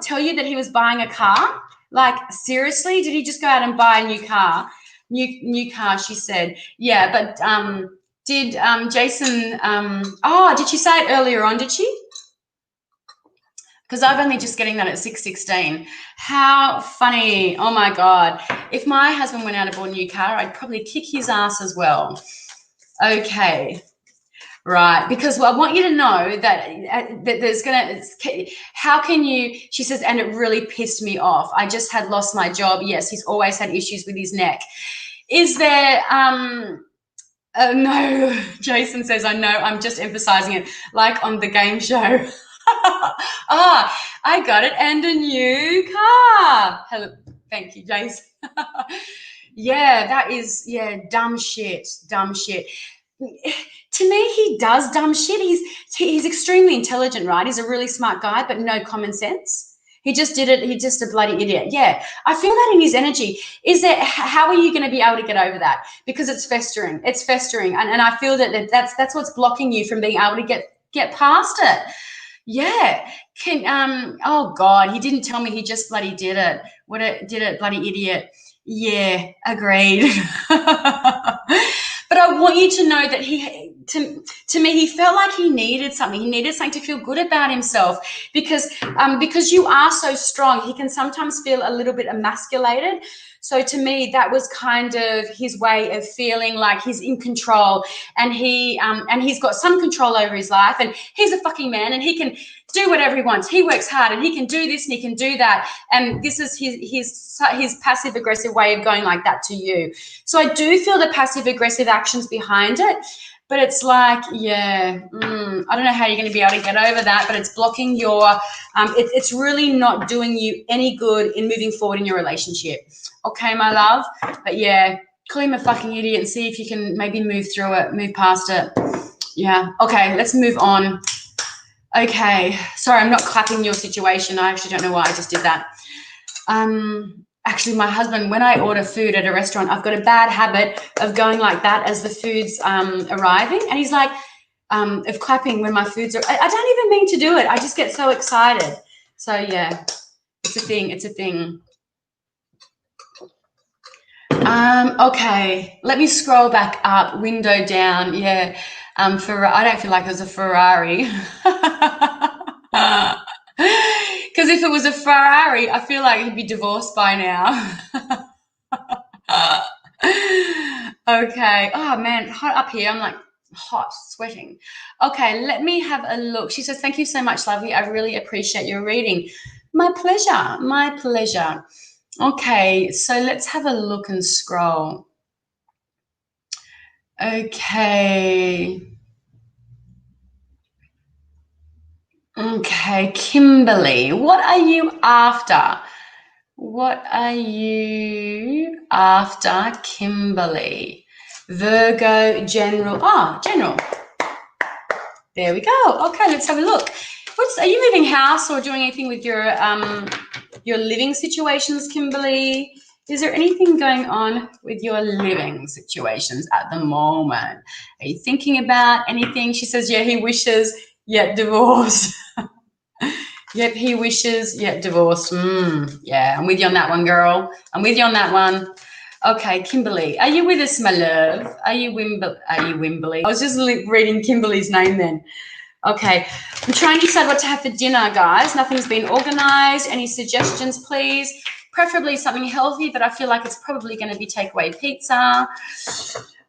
Speaker 1: tell you that he was buying a car? Like, seriously? Did he just go out and buy a new car? New car, she said. Yeah, but did Jason, did she say it earlier on, did she? Because I've only just getting that at 6:16. How funny. Oh my God. If my husband went out and bought a new car, I'd probably kick his ass as well. Okay. Right, because I want you to know that there's how can you, she says, and it really pissed me off. I just had lost my job. Yes, he's always had issues with his neck. Is there, no, Jason says, I know, I'm just emphasizing it, like on the game show. I got it, and a new car. Hello, thank you, Jason. Yeah, that is, dumb shit. To me, he does dumb shit. He's extremely intelligent, right? He's a really smart guy, but no common sense. He just did it. He's just a bloody idiot. Yeah, I feel that in his energy. How are you going to be able to get over that? Because it's festering. It's festering, and I feel that's what's blocking you from being able to get past it. Yeah. Oh God, he didn't tell me. He just bloody did it. Did it, bloody idiot. Yeah, agreed. But I want you to know that to me, he felt like he needed something. He needed something to feel good about himself, because you are so strong. He can sometimes feel a little bit emasculated. So to me, that was kind of his way of feeling like he's in control, and he's got some control over his life, and he's a fucking man, and he can do whatever he wants. He works hard, and he can do this and he can do that. And this is his passive aggressive way of going like that to you. So I do feel the passive aggressive actions behind it. But it's like, yeah, I don't know how you're going to be able to get over that, but it's blocking your, it's really not doing you any good in moving forward in your relationship. Okay, my love? But yeah, call him a fucking idiot and see if you can maybe move through it, move past it. Yeah, okay, let's move on. Okay, sorry, I'm not clapping your situation. I actually don't know why I just did that. Actually, my husband, when I order food at a restaurant, I've got a bad habit of going like that as the food's arriving. And he's like, of clapping when my food's are. I don't even mean to do it. I just get so excited. So, yeah, it's a thing. It's a thing. Okay, let me scroll back up, window down. Yeah, I don't feel like it was a Ferrari. Because if it was a Ferrari, I feel like he'd be divorced by now. Okay. Oh, man, hot up here. I'm like hot, sweating. Okay, let me have a look. She says, thank you so much, lovely. I really appreciate your reading. My pleasure. My pleasure. Okay, so let's have a look and scroll. Okay. Okay, Kimberly, what are you after? What are you after, Kimberly? Virgo, general. Oh, general. There we go. Okay, let's have a look. Are you moving house or doing anything with your living situations, Kimberly? Is there anything going on with your living situations at the moment? Are you thinking about anything? She says, yeah, he wishes, yet divorce. Yep, he wishes, yet divorce. Yeah, I'm with you on that one, girl. I'm with you on that one. Okay, Kimberly, are you with us, my love? Are you Wimberly? I was just reading Kimberly's name then. Okay, I'm trying to decide what to have for dinner, guys. Nothing's been organised. Any suggestions, please? Preferably something healthy, but I feel like it's probably going to be takeaway pizza.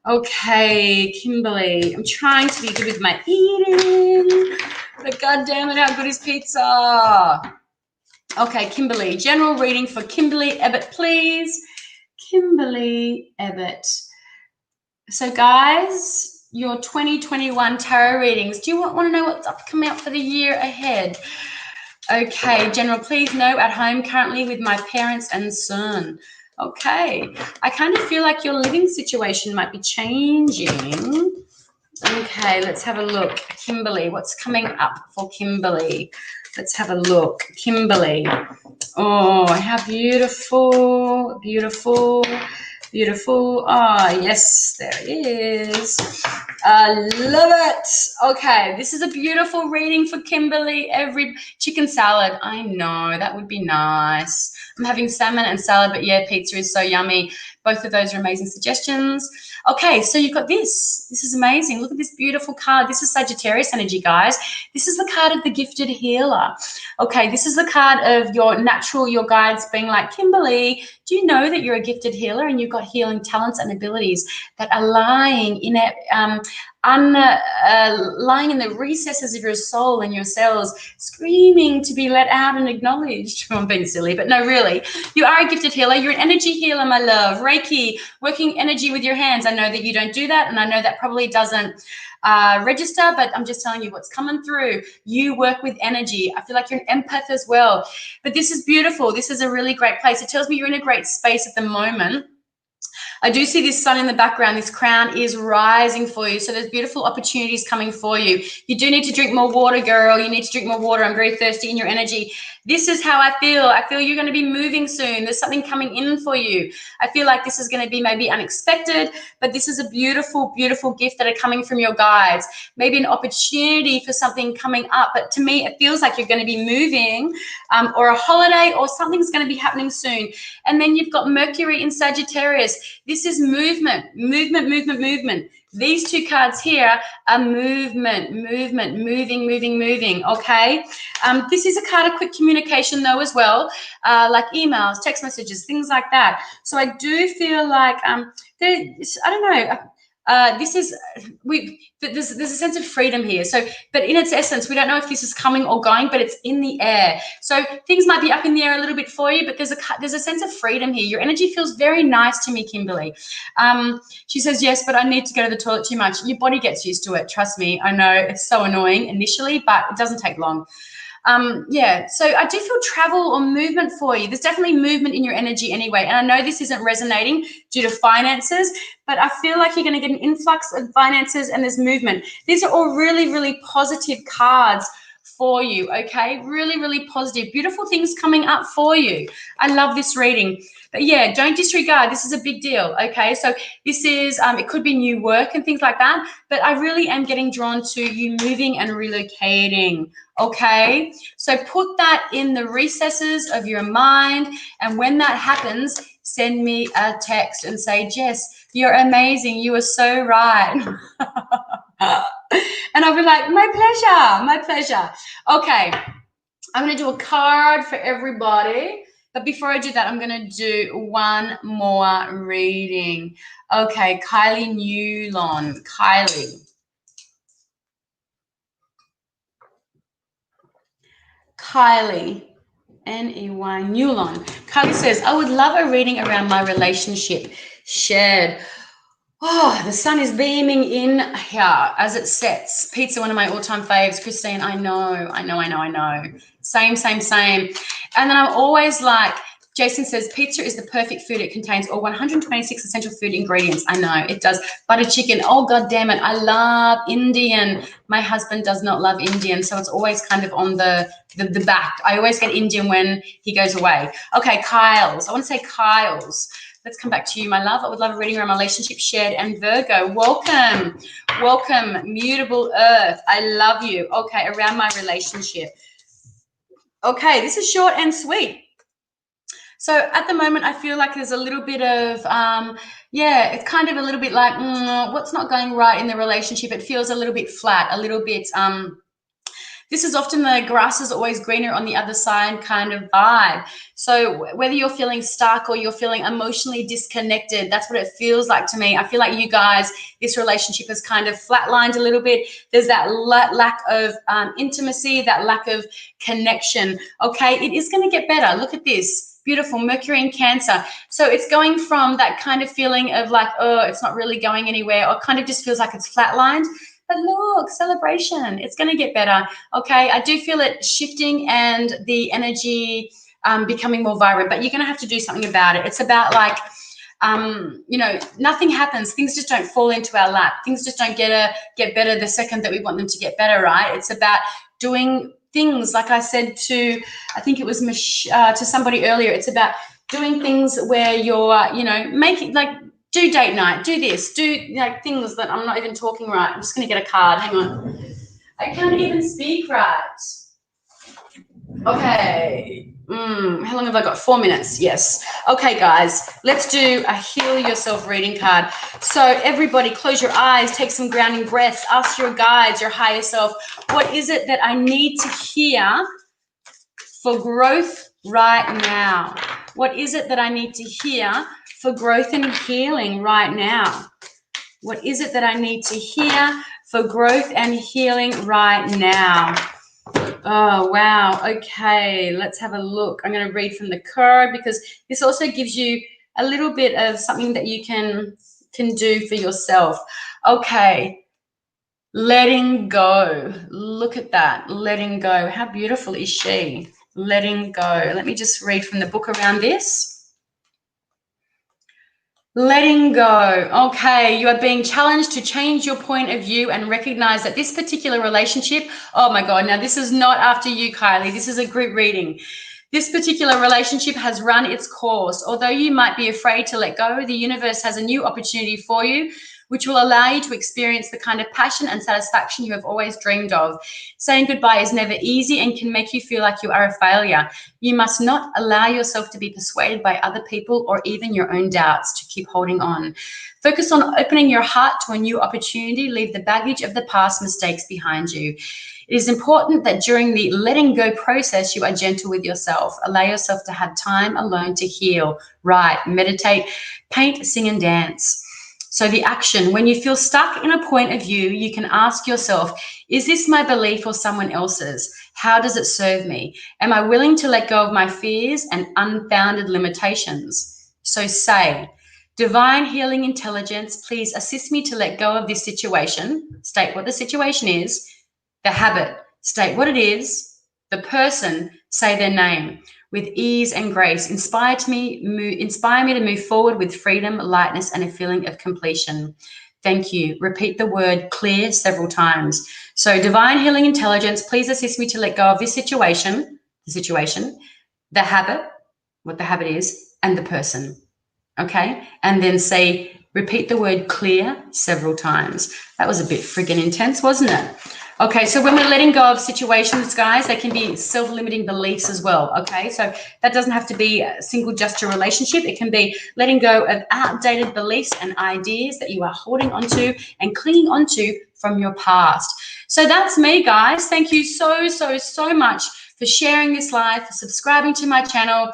Speaker 1: Okay, Kimberly, I'm trying to be good with my eating, but God damn it, how good is pizza? Okay, Kimberly, general reading for Kimberly Ebbett, please. Kimberly Ebbett. So, guys, your 2021 tarot readings. Do you want to know what's coming up for the year ahead? Okay, general, please know at home currently with my parents and son. Okay, I kind of feel like your living situation might be changing. Okay, let's have a look. Kimberly, what's coming up for Kimberly? Let's have a look. Kimberly. Oh, how beautiful, beautiful, beautiful. Oh, yes, there it is. I love it. Okay, this is a beautiful reading for Kimberly. Every chicken salad. I know, that would be nice. I'm having salmon and salad, but yeah, pizza is so yummy. Both of those are amazing suggestions. Okay, so you've got this. This is amazing. Look at this beautiful card. This is Sagittarius energy, guys. This is the card of the gifted healer. Okay, this is the card of your guides being like, Kimberly, do you know that you're a gifted healer and you've got healing talents and abilities that are lying in lying in the recesses of your soul and your cells, screaming to be let out and acknowledged. I'm being silly, but no, really. You are a gifted healer. You're an energy healer, my love. Reiki, working energy with your hands. I know that you don't do that, and I know that probably doesn't register, but I'm just telling you what's coming through. You work with energy. I feel like you're an empath as well. But this is beautiful. This is a really great place. It tells me you're in a great space at the moment. I do see this sun in the background. This crown is rising for you. So there's beautiful opportunities coming for you. You do need to drink more water, girl. You need to drink more water. I'm very thirsty in your energy. This is how I feel. I feel you're going to be moving soon. There's something coming in for you. I feel like this is going to be maybe unexpected, but this is a beautiful, beautiful gift that are coming from your guides. Maybe an opportunity for something coming up. But to me, it feels like you're going to be moving or a holiday or something's going to be happening soon. And then you've got Mercury in Sagittarius. This is movement, movement, movement, movement. These two cards here are movement, movement, moving, moving, moving, okay? This is a card of quick communication though as well, like emails, text messages, things like that. So I do feel like, I don't know, there's a sense of freedom here. So, but in its essence, we don't know if this is coming or going, but it's in the air. So things might be up in the air a little bit for you, but there's a sense of freedom here. Your energy feels very nice to me, Kimberly. She says, yes, but I need to go to the toilet too much. Your body gets used to it. Trust me. I know it's so annoying initially, but it doesn't take long. Yeah, so I do feel travel or movement for you. There's definitely movement in your energy anyway. And I know this isn't resonating due to finances, but I feel like you're going to get an influx of finances and there's movement. These are all really, really positive cards for you, okay? Really, really positive. Beautiful things coming up for you. I love this reading. But yeah, don't disregard. This is a big deal, okay? So this is, it could be new work and things like that, but I really am getting drawn to you moving and relocating, okay? So put that in the recesses of your mind, and when that happens, send me a text and say, Jess, you're amazing. You are so right. And I'll be like, my pleasure, my pleasure. Okay, I'm going to do a card for everybody. But before I do that, I'm going to do one more reading. Okay, Kylie Newlon. Kylie, N-E-Y, Newlon. Kylie says, I would love a reading around my relationship shared. Oh, the sun is beaming in here as it sets. Pizza, one of my all-time faves. Christine, I know. Same. And then I'm always like, Jason says, pizza is the perfect food. It contains all 126 essential food ingredients. I know, it does. Butter chicken. Oh, God damn it. I love Indian. My husband does not love Indian, so it's always kind of on the back. I always get Indian when he goes away. Okay, Kyle's. I want to say Kyle's. Let's come back to you, my love. I would love a reading around my relationship shared and Virgo. Welcome, mutable earth. I love you. Okay, around my relationship. Okay, this is short and sweet. So at the moment, I feel like there's a little bit of, it's kind of a little bit like, what's not going right in the relationship? It feels a little bit flat, a little bit, this is often the grass is always greener on the other side kind of vibe. So whether you're feeling stuck or you're feeling emotionally disconnected, that's what it feels like to me. I feel like you guys, this relationship has kind of flatlined a little bit. There's that lack of intimacy, that lack of connection. Okay, it is going to get better. Look at this. Beautiful, Mercury in Cancer. So it's going from that kind of feeling of like, oh, it's not really going anywhere, or kind of just feels like it's flatlined. But look, celebration, it's going to get better. Okay, I do feel it shifting and the energy becoming more vibrant, but you're going to have to do something about it. It's about like, nothing happens. Things just don't fall into our lap. Things just don't get better the second that we want them to get better, right? It's about doing things, like I said to, I think it was to somebody earlier, it's about doing things where you're, making like, do date night, do this, do like things that I'm not even talking right. I'm just going to get a card. Hang on. I can't even speak right. Okay. How long have I got? 4 minutes. Yes. Okay, guys, let's do a heal yourself reading card. So everybody close your eyes, take some grounding breaths, ask your guides, your higher self, what is it that I need to hear for growth right now? What is it that I need to hear for growth and healing right now? What is it that I need to hear for growth and healing right now? Oh, wow. Okay, let's have a look. I'm going to read from the card because this also gives you a little bit of something that you can do for yourself. Okay, letting go. Look at that, letting go. How beautiful is she? Letting go. Let me just read from the book around this. Letting go. Okay, you are being challenged to change your point of view and recognize that this particular relationship, oh my God, now this is not after you, Kylie. This is a group reading. This particular relationship has run its course. Although you might be afraid to let go, the universe has a new opportunity for you, which will allow you to experience the kind of passion and satisfaction you have always dreamed of. Saying goodbye is never easy and can make you feel like you are a failure. You must not allow yourself to be persuaded by other people or even your own doubts to keep holding on. Focus on opening your heart to a new opportunity. Leave the baggage of the past mistakes behind you. It is important that during the letting go process, you are gentle with yourself. Allow yourself to have time alone to heal, write, meditate, paint, sing, and dance. So the action, when you feel stuck in a point of view, you can ask yourself, is this my belief or someone else's? How does it serve me? Am I willing to let go of my fears and unfounded limitations? So say, divine healing intelligence, please assist me to let go of this situation. State what the situation is. The habit, state what it is. The person, say their name. With ease and grace, inspire me to move forward with freedom, lightness, and a feeling of completion. Thank you. Repeat the word clear several times. So divine healing intelligence, please assist me to let go of this situation, the habit, what the habit is, and the person. Okay? And then say, repeat the word clear several times. That was a bit friggin' intense, wasn't it? Okay, so when we're letting go of situations, guys, they can be self-limiting beliefs as well, okay? So that doesn't have to be single just a relationship. It can be letting go of outdated beliefs and ideas that you are holding onto and clinging onto from your past. So that's me, guys. Thank you so much for sharing this live, for subscribing to my channel.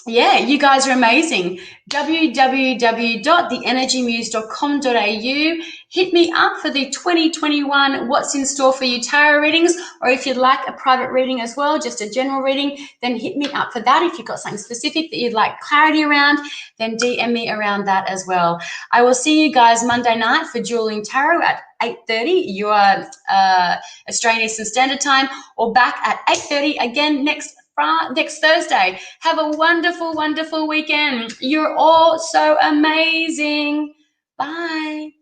Speaker 1: Yeah, you guys are amazing. www.theenergymuse.com.au. Hit me up for the 2021 What's in Store for You tarot readings, or if you'd like a private reading as well, just a general reading, then hit me up for that. If you've got something specific that you'd like clarity around, then DM me around that as well. I will see you guys Monday night for Dueling Tarot at 8:30 your Australian Eastern Standard Time, or back at 8:30 again next Thursday. Have a wonderful weekend. You're all so amazing. Bye.